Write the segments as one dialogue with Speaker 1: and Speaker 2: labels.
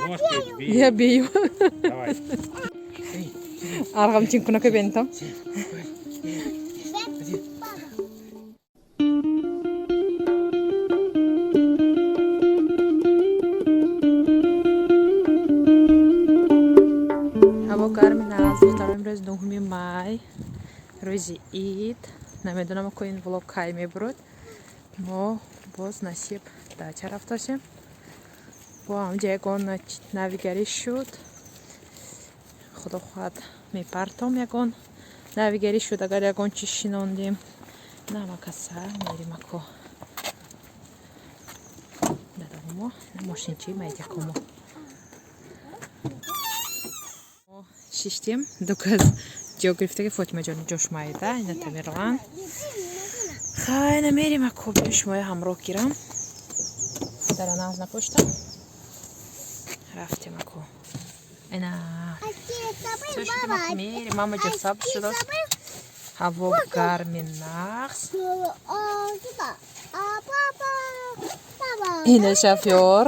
Speaker 1: Ложкой бей.
Speaker 2: Я бею.
Speaker 1: Давай.
Speaker 2: Аргам чинкуна көбентам. Абокар аз духтарам имрӯз 9 май рӯзи ид. Намедонам ко ин влог кай мебурад. Мо боз насиб дача рафташем. Бо ҳамҷа ягон навигарӣ шуд. Худо хоҳад мепартом ягон навигарӣ шуд. Агар ягон чи шинондем намакаса мерим ако дадамо мошинчи майдякомо шиштем дуказ ҷо гирифтаги фотимаҷони ҷошмайда ина тамирван хайна мерим ако биё шумоя ҳамроҳ гирам дара наз напуштам рафтем ако ина мерим мама ҷо сабз шудааст ҳаво гарми нағз ина шофёр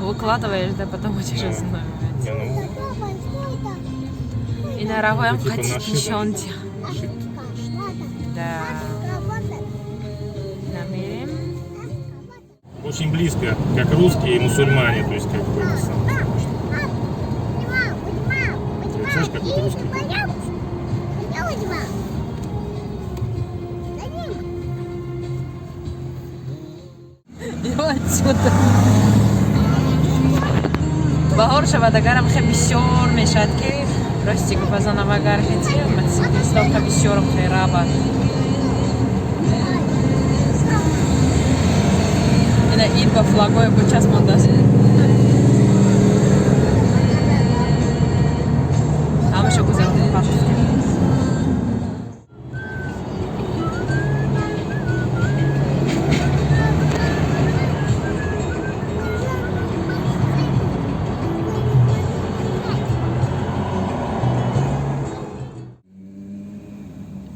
Speaker 2: выкладываешь, да, потом будешь узнавать. И на рогоем хотеть нишонти. Да. Намерим.
Speaker 1: Очень близко, как русские и мусульмане, то есть как бы знаешь, как будто русские.
Speaker 2: Иди отсюда. Баҳор шавад, агарам хеле бисёр мешавад ки рости гупазанам агар хети ставка бисёрам хеле рабад. Ина ин ба флагоя кучас мондааст. Ҳамаша гузаронда пахш кардем.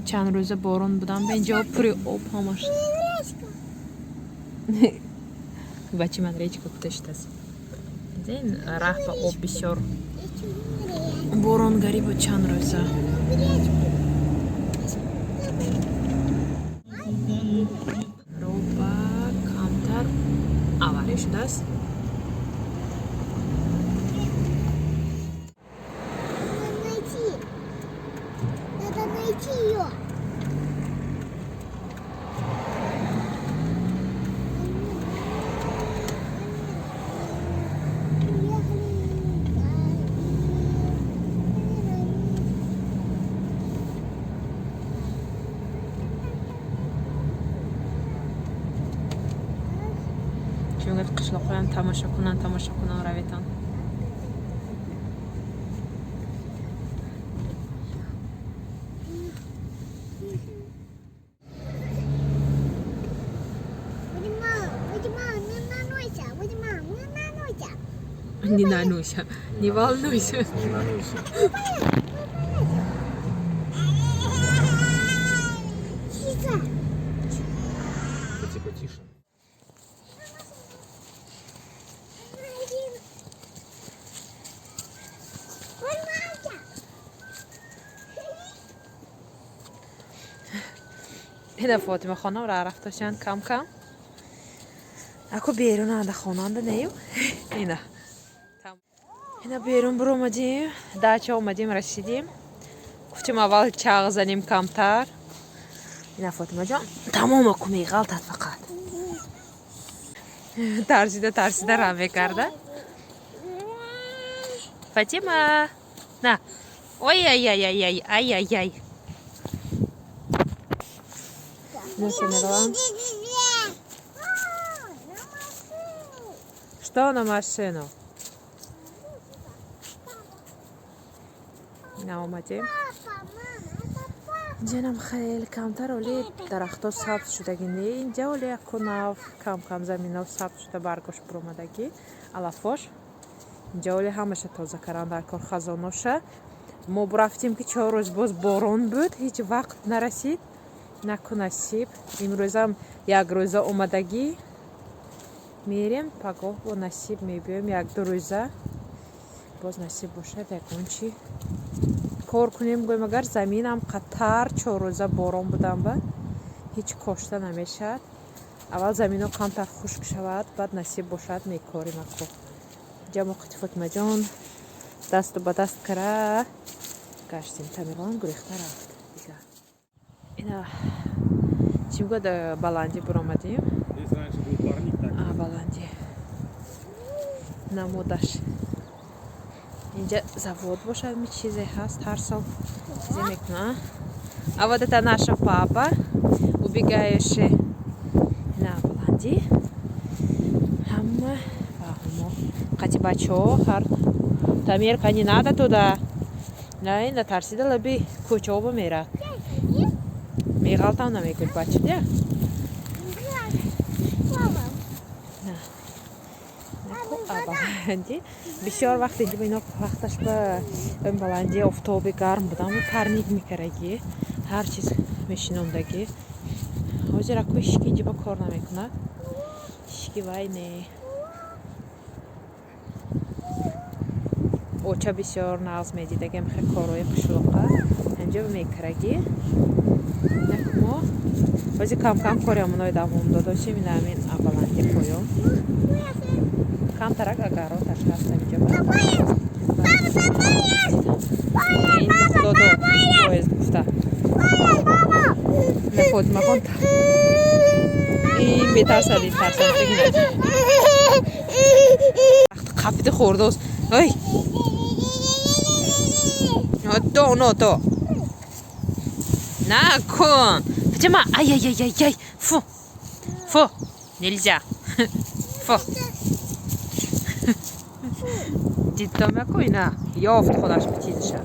Speaker 2: چند روز بارون بودم به اینجا پری آب همش بچه من ریچکا کتشت است این راه به آب بسیار بارون گری بود چند روزه روبا کمتر آوری شده است چون قشلاقیان تماشا کنن رویتان Не нануйся, не волнуйся.
Speaker 1: Не нануйся. Тихо, тише.
Speaker 2: اینا فاطمه خانم را رفتاشن کم کم اکو بیرون انده خاننده نیو اینا بیرون برو اومدیم داچه اومدیم رسیدیم گفتیم اول چاق زنیم کمتر اینا فاطمه جان تمام اکو میغلطت فقط ترسیده راه کرده فاطمه نه ой ай Что на машину? На омадем. جنم خیلی کمتر ولی درخت‌ها سبز شدگی نه اینجا ولی اکناف کم زمین‌ها سبز شده برگاش برآمدگی علفاش اینجا ولی همش تازه کردن در کار خزانوشه ما رفتیم که 4 روز باز بارون بود هیچ وقت نرسید наку насиб. Имрӯзам як рӯза омадагӣ мерем, пагоҳ бо насиб мебиём як-ду рӯза. Боз насиб бошад ягон чӣ кор кунем. Гӯем агар заминам қатар 4 рӯза борон будан ба ҳеҷ кошта намешавад. Аввал замино камтар хушк шавад, баъд насиб бошад мекорим ако. ҷамоқати Фотимаҷон дасту ба даст кара гаштем. Тамирон гурехта рафт. Ина чӣ бугад баландӣ биромадем.
Speaker 1: Здесь раньше был парник так.
Speaker 2: Баландӣ намудаш. Инҷа завод бошад, ми чизе ҳаст, ҳар сол чизе мекунад. А вот это наша папа, убегающий на баландӣ. Ҳама баҳмо қати бачаҳо ҳар Тамирка, не надо туда. Не, натарсида лаби кӯчаоба мерад. Меғалтам намекунӣ бача, я? баландӣ бисёр вақт инҷа ба ино вақташ ба ин баландӣ офтоби гарм будам парник мекардагӣ, ҳар чиз мешинондагӣ. ҳозир ако ишки инҷа ба кор намекунад. Ишки вай не оча бисёр нағз медидагӣ, мехе корҳои қишлоқа инҷа мекардагӣ. Накмо ҳозир кам-кам кори ҳамонои давом додошем. ин ҳамин баландӣ поён камтарак агаро таштаст инҷа додо поезд гуфта Фотимахон ин бетарсади тарсандагӣ қапиди хӯрдост. ой то накун Фатима, ай-яй-яй-яй, фу, нельзя, фу. Диддом якой на ёфт худаш чизиша.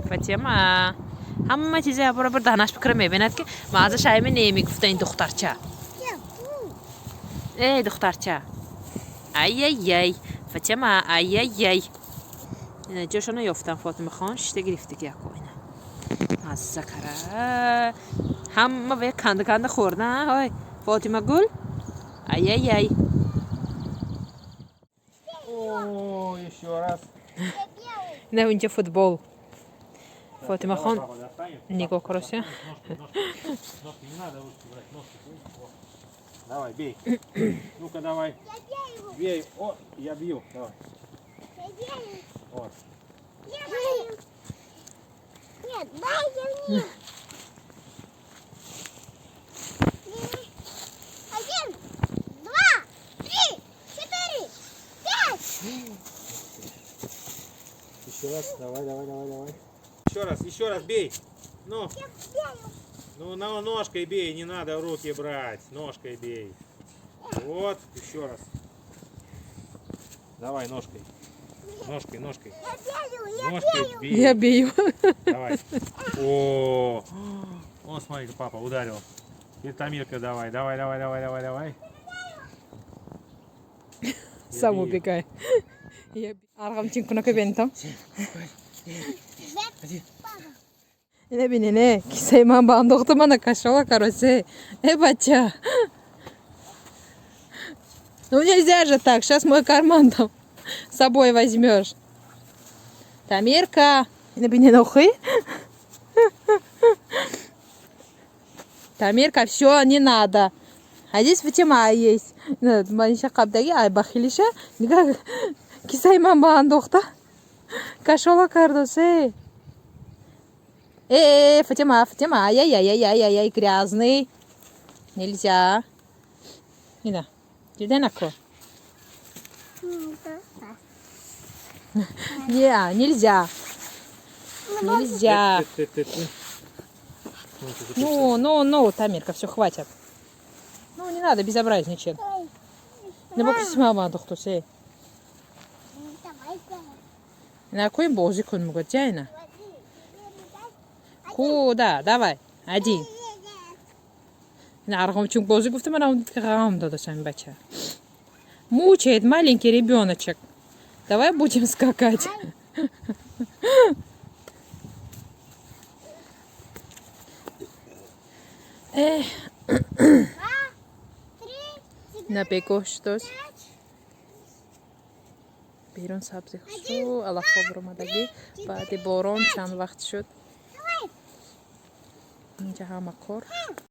Speaker 2: Фатима, ҳама чизе баробар даҳнаш бикра мебинад ки маъза шайми немегуфта ин духтарча. Эй духтарча, ай-яй-яй, Фатима, ай-яй-яй. Ина ҷошона ёфтам Фотимахон, шишта гирифтаги якой на. Мазза кара. Ҳама ба як канда хӯрдан. ой Фотимагул, ай-яй-яй.
Speaker 1: О, еще раз.
Speaker 2: Ина инҷа футбол. Фотимахон нигоҳ корося.
Speaker 1: Ножки не надо ручки брать, ножки. Давай, бей. Ну-ка, давай. Бей. О, я бью. Давай. Вот.
Speaker 3: Нет, дайте мне. 1, 2, 3, 4, 5.
Speaker 1: Еще раз. Давай. Еще раз бей. Ну. Ну, ножкой бей, не надо в руки брать. Ножкой бей. Вот, еще раз. Давай ножкой. Ножкой. Ножкой бей.
Speaker 2: Я бию.
Speaker 1: Давай. О, смотри, папа ударил. И Тамирка, давай.
Speaker 2: Сам убегай. Арғамчин кунака бентам. Ина бинене, кисай ман ба андохта мана кашала каросе. Бача. Ну нельзя же так, сейчас мой карман там с собой возьмешь. Тамирка, ина бинене ухи. Тамирка, все, не надо. А здесь Фатима есть. Маниша кабдаги, ай бахилиша. Никак кисай ман ба андохта кашала кардосе. Фатима, ай-яй-яй, грязный. Нельзя. Ина, иди нако. Нельзя. Ну, Тамирка, все, хватит. Ну, не надо безобразничать. Не бокси мама дохтусе. На кой божий кон могут тяйна? Куда? Давай. Один. На аргамчук божий гуфта мана он гам дадашам бача. Мучает маленький ребеночек. Давай будем скакать. Эх,
Speaker 3: Два, три, четыре,
Speaker 2: на бегу штос.
Speaker 3: пять.
Speaker 2: Берун сабзи хушу, аллахо бромадаги. Баъди борон чанд вақт шуд.
Speaker 3: Давай.
Speaker 2: Инҷа ҳама кор.